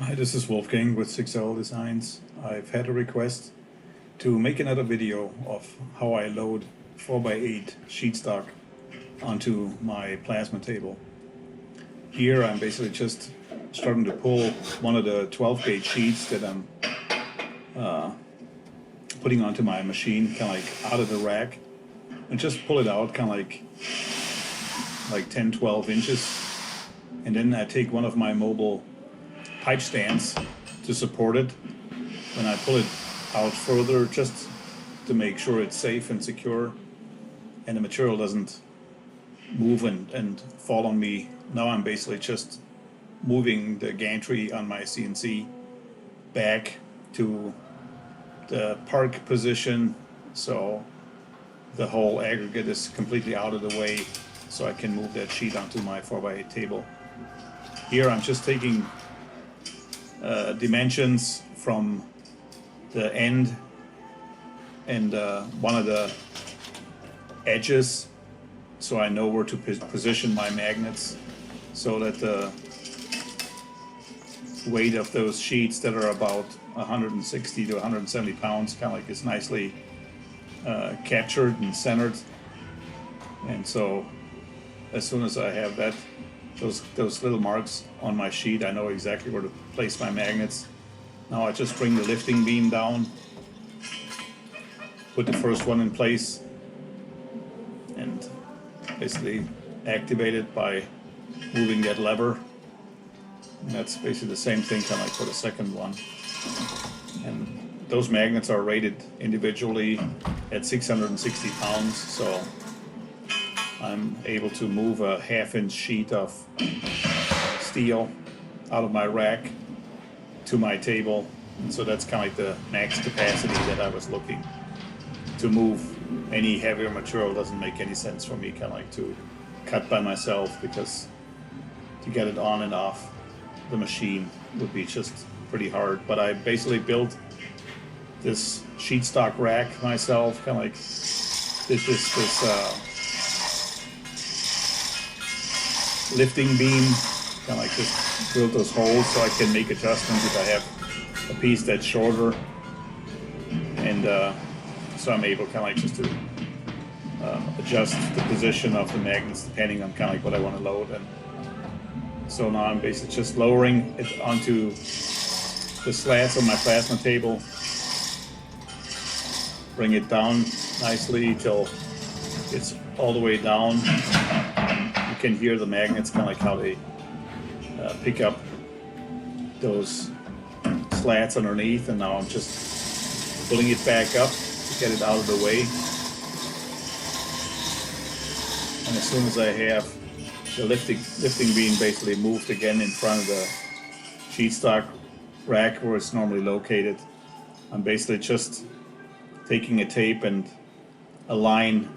Hi, this is Wolfgang with 6L Designs. I've had a request to make another video of how I load 4x8 sheet stock onto my plasma table. Here I'm basically just starting to pull one of the 12 gauge sheets that I'm putting onto my machine, kind of like out of the rack, and just pull it out kind of like 10-12 inches, and then I take one of my mobile pipe stands to support it. When I pull it out further, just to make sure it's safe and secure and the material doesn't move and fall on me. Now I'm basically just moving the gantry on my CNC back to the park position, so the whole aggregate is completely out of the way, so I can move that sheet onto my 4x8 table. Here I'm just taking dimensions from the end and one of the edges, so I know where to position my magnets, so that the weight of those sheets that are about 160 to 170 pounds kind of like is nicely captured and centered. And so as soon as I have that, those little marks on my sheet, I know exactly where to place my magnets. Now I just bring the lifting beam down, put the first one in place, and basically activate it by moving that lever. And that's basically the same thing kind of like for the second one. And those magnets are rated individually at 660 pounds, so I'm able to move a half-inch sheet of steel out of my rack to my table, and so that's kind of like the max capacity that I was looking to move. Any heavier material doesn't make any sense for me, kind of like to cut by myself, because to get it on and off the machine would be just pretty hard. But I basically built this sheet stock rack myself, kind of like this lifting beam, kind of like just build those holes so I can make adjustments if I have a piece that's shorter, and so I'm able kind of like just to adjust the position of the magnets depending on kind of like what I want to load. And so now I'm basically just lowering it onto the slats on my plasma table, bring it down nicely till it's all the way down. You can hear the magnets, kind of like how they pick up those slats underneath, and now I'm just pulling it back up to get it out of the way. And as soon as I have the lifting beam basically moved again in front of the sheet stock rack where it's normally located, I'm basically just taking a tape and align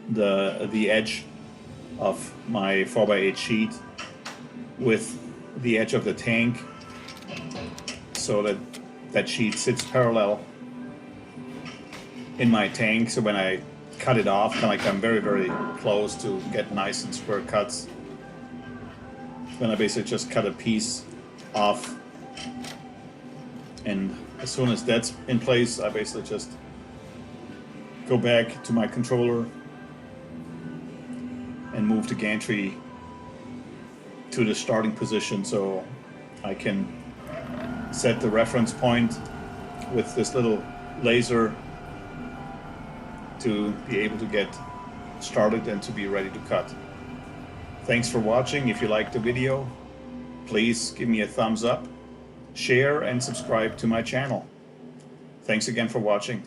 the edge of my 4x8 sheet with the edge of the tank, so that that sheet sits parallel in my tank. So when I cut it off, kind of like I'm very, very close to get nice and square cuts. Then I basically just cut a piece off, and as soon as that's in place, I basically just go back to my controller and move the gantry to the starting position, so I can set the reference point with this little laser to be able to get started and to be ready to cut. Thanks for watching. If you liked the video, please give me a thumbs up, share, and subscribe to my channel. Thanks again for watching.